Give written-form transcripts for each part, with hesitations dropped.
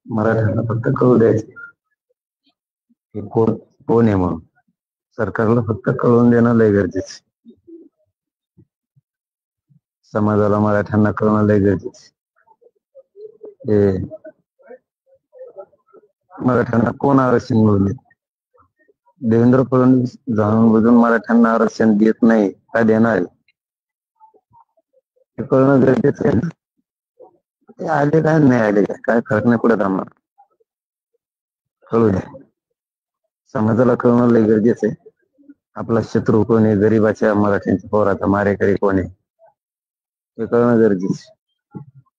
मराठ्यांना फक्त कळू द्यायचे हे कोण कोण आहे म्हणून. सरकारला फक्त कळून देणं लय गरजेचं. समाजाला मराठ्यांना कळणं लय गरजेचं. हे मराठ्यांना कोण आरक्षण मिळवले? देवेंद्र फडणवीस जाणून बुजून मराठ्यांना आरक्षण देत नाही का देणार आहे हे कळणं गरजेचं आहे. ते आले काय नाही आले काय फरक नाही पडत आम्हाला. कळू द्या. समाजाला कळणं लय गरजेचं आहे. आपला शत्रू कोण आहे, गरीबाच्या मराठ्यांच्या पोराचा मारेकरी कोण आहे हे कळणं गरजेचं.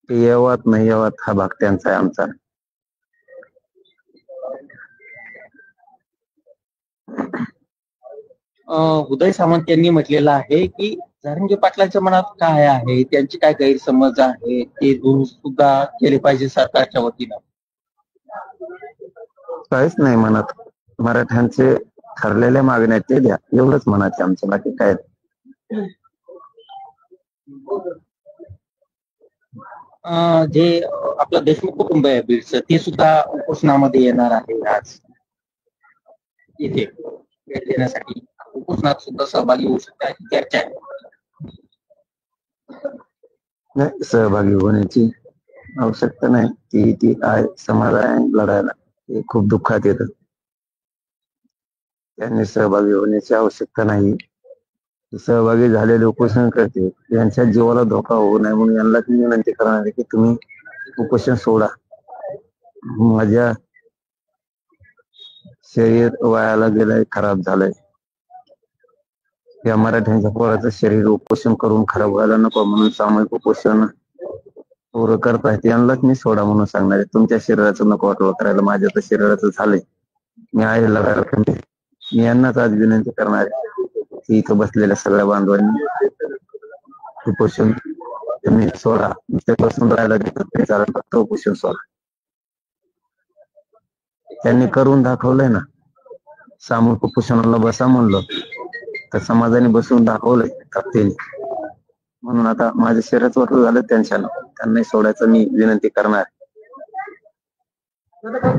ते यावात नाही यावात हा भाग त्यांचा आहे, आमचा. उदय सामंत यांनी म्हटलेलं आहे की जरांगे पाटलांच्या मनात काय आहे, त्यांची काय गैरसमज आहे ते दूर सुद्धा केले पाहिजे सरकारच्या वतीनं. काहीच नाही मनात. मराठ्यांचे ठरलेल्या मागण्या ते द्या एवढंच मनात आमच्या, बाकी काय. जे आपलं देशमुख कुटुंब आहे बीडचं ते सुद्धा उपोषणामध्ये येणार आहे आज इथे भेट देण्यासाठी. उपोषणात सुद्धा सहभागी होऊ शकता अशी चर्चा आहे. नाही, सहभागी होण्याची आवश्यकता नाही. ती आहे समाज आहे लढायला, ते खूप दुःखात येतं. त्यांनी सहभागी होण्याची आवश्यकता नाही. सहभागी झालेले उपोषण करते यांच्या जीवाला धोका होऊ नये म्हणून यांना विनंती करणार आहे की तुम्ही उपोषण सोडा. माझ्या शरीर वायाला गेलंय, खराब झालंय. या मराठ्यांच्या पोराचं शरीर उपोषण करून खराब व्हायला नको म्हणून सामूहिक उपोषण पोरं करतायत. यांनाच मी सोडा म्हणून सांगणार आहे. तुमच्या शरीराचं नको वाटलं करायला, माझ्या तर शरीराचं झालंय. मी आहे लढायला. मी यांनाच आज विनंती करणार आहे की इथं बसलेल्या सगळ्या बांधवांनी उपोषण तुम्ही सोडा. ते बसून राहायला तरी चालेल, फक्त उपोषण सोडा. त्यांनी करून दाखवलंय ना. सामूहिक उपोषणाला बसा म्हणलं तर समाजाने बसून दाखवलंय ताकदीने. म्हणून आता माझ्या शरीरात वाटलं झालं त्यांना सोडायचं मी विनंती करणार.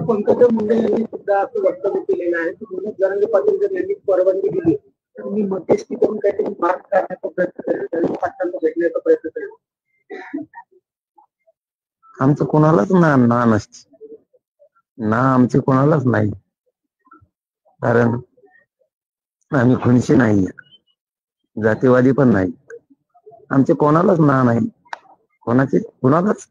पंकजा मुंडे यांनी सुद्धा असं वक्तव्य केलेलं आहे की जरांगे पाटील जर यांनी परवानगी दिली तर मी मध्यस्थी करून काहीतरी मार्ग काढण्याचा प्रयत्न करेल, जरांगे पाटलांना भेटण्याचा प्रयत्न करेल. आमचं कोणालाच ना नसते ना, आमची कोणालाच नाही. कारण आम्ही खुनशी नाही, जातीवादी पण नाही. आमचे कोणालाच ना नाही, कोणालाच.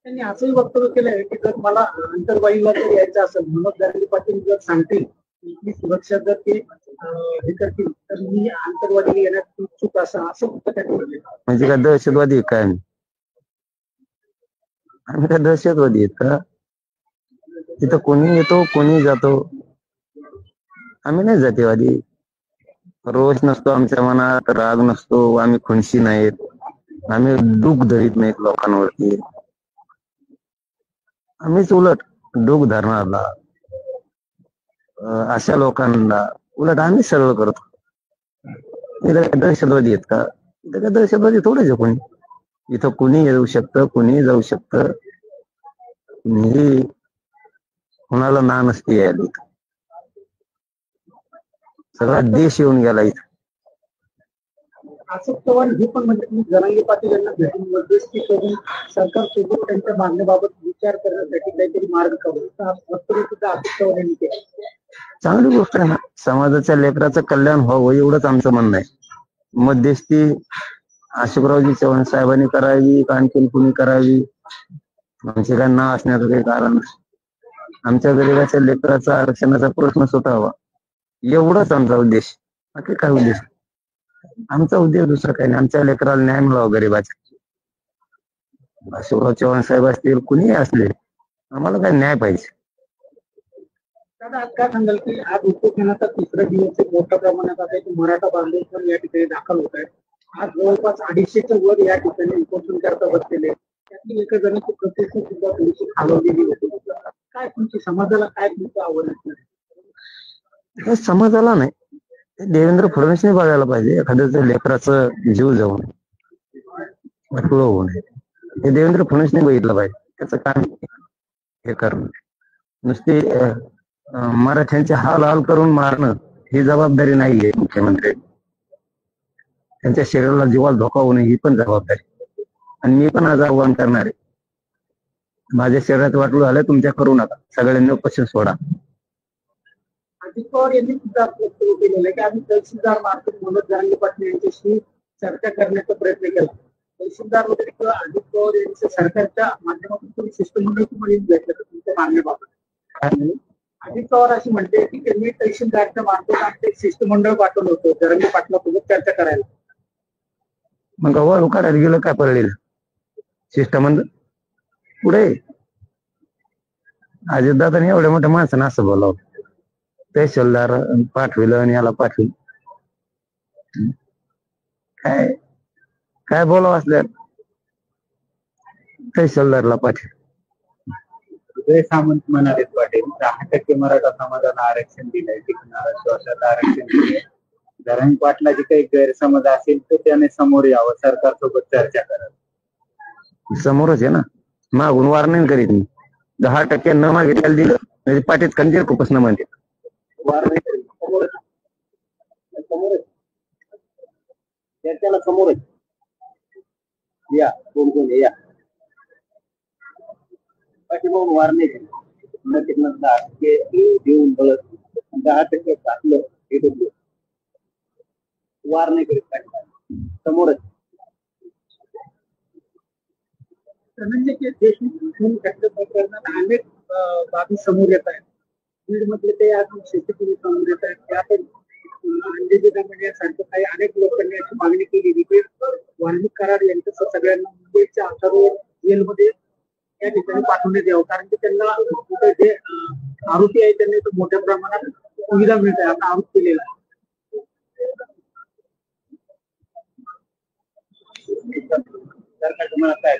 त्यांनी असंही वक्तव्य केलं आहे की जर मला आंतरवाईला जर यायचं असेल, मनोज जरांगे पाटील जर सांगतील इथली सुरक्षा जर ते हे करतील तर मी आंतरवाडीला येण्यात इच्छुक असं म्हणजे काय दहशतवादी आहे काय? आम्ही काय दहशतवादी आहेत का? तिथं कोणी येतो कोणी जातो, आम्ही नाही जातीवादी. रोष नसतो आमच्या मनात, राग नसतो, आम्ही खुनशी नाहीत, आम्ही दुःख धरीत नाहीत लोकांवरती. आम्हीच उलट दुःख धरणारला अशा लोकांना उलट आम्ही सरळ करतो. इथं दहशतवादी आहेत का? इथं काय दहशतवादी थोडेच आहे कोणी. इथं कुणी येऊ शकतं, कुणी जाऊ शकतं. कुणीही कुणाला ना नसते यायला. सगळा देश येऊन गेला इथं. अशोक चव्हाण हे पण म्हणजे तुम्ही जरांगे पाटील यांना भेटून मध्यस्थी करून सरकारसोबत त्यांच्या मागण्याबाबत विचार करण्यासाठी काहीतरी मार्ग काढू सुद्धा अशोक चव्हाण यांनी केलं. चांगली गोष्ट आहे ना. समाजाच्या लेकराचं कल्याण व्हावं एवढंच आमचं म्हणणं आहे. मध्यस्थी अशोकरावजी चव्हाण साहेबांनी करावी का आणखीन कुणी करावी? आमचे काय नाव असण्याचं काही कारण नाही. आमच्या गरीबाच्या लेकराचा आरक्षणाचा प्रश्न सुटावा एवढाच आमचा उद्देश, बाकी काय उद्देश? आमचा उद्देश दुसरा काही नाही. आमच्या लेकराला न्याय मिळावा गरीबाचा. अशोकराव चव्हाण साहेब असतील, कुणीही असले, आम्हाला काय न्याय पाहिजे. दादा आज काय सांगाल की आज उपोषणाचा तिसरा दिवस मोठ्या प्रमाणात आता मराठा बांधव पण या ठिकाणी दाखल होत आहेत. आज जवळपास 250च्या वर या ठिकाणी उपोषण करता बसलेले. त्यातली एका जणांची प्रतिष्ठा सुद्धा थोडीशी खालवलेली होती. काय तुमची समाजाला काय तुमचं आव्हान असणार? समाजाला नाही, देवेंद्र फडणवीसने बघायला पाहिजे. एखाद्याचं लेकराचं जीव जाऊन वाटलं होऊ नये. हे देवेंद्र फडणवीसने बघितलं पाहिजे. त्याचं काम हे करणं, नुसते मराठ्यांचे हाल हाल करून मारणं ही जबाबदारी नाहीये मुख्यमंत्री. त्यांच्या शरीराला जीवाला धोका होऊ नये ही पण जबाबदारी. आणि मी पण आज आव्हान करणार आहे, माझ्या शरीरात वाटलं झालं तुमच्या करू नका, सगळ्यांनी उपोषण सोडा. अजित पवार यांनी सुद्धा सुरू केलेलं आहे की आम्ही तहसीलदार मार्फत मनोज जरांगे पाटील यांच्याशी चर्चा करण्याचा प्रयत्न केला. तहसीलदार वगैरे किंवा अजित पवार यांच्या सरकारच्या माध्यमातून तुम्ही शिष्टमंडळ तुम्हाला भेटलं तर तुमच्या मागण्याबाबत अजित पवार अशी म्हणते की त्यांनी तहसीलदारच्या मार्फत आमचं एक शिष्टमंडळ पाठवलं होतं जरांगे पाटलासोबत चर्चा करायला. मग अहवाल काढायला गेलं काय पडलेलं शिष्टमंडळ पुढे? अजितदादांनी एवढ्या मोठ्या माणसानं असं बोलावं, तहसीलदार पाठविलं आणि याला पाठविलं, काय काय बोलावं असल्या तहसीलदारला पाठविलं. उदय सामंत म्हणाले पाटील 10% मराठा समाजाला आरक्षण दिलंय, टिकणारा श्वासाला आरक्षण दिलंय. जरांगे पाटलाचे काही गैरसमज असेल तर त्याने समोर यावं, सरकारसोबत चर्चा करावी. समोरच आहे ना, मागून वार नाही करीत मी. 10% न मागितल्याला दिलं म्हणजे पाठीत खंजीर खूपच न म्हणते. वार नाही करीत, समोरच समोरच त्याला समोरच या कोण कोण या पाठीमागून वार नाही केलं. न 10% देऊन बघत 10% टाकलं हे बघलं, वार नाही करीत समोरच. धनंजय देशमुख प्रकरणात अनेक बाबी समोर येत आहेत. बीड मधले ते अजून सीसीटीव्ही समोर येत आहेत. त्यातून अंजली दमन यासारखं काही अनेक लोकांनी अशी मागणी केली की वाल्मिक कराड यांच्यासह सगळ्यांना मुंबईच्या आधारावर जेलमध्ये या ठिकाणी पाठवण्यात यावं, कारण की त्यांना जे आरोपी आहे त्यांना मोठ्या प्रमाणात सुविधा मिळत आहे आता आरोप केलेला. सरकार तुम्हाला काय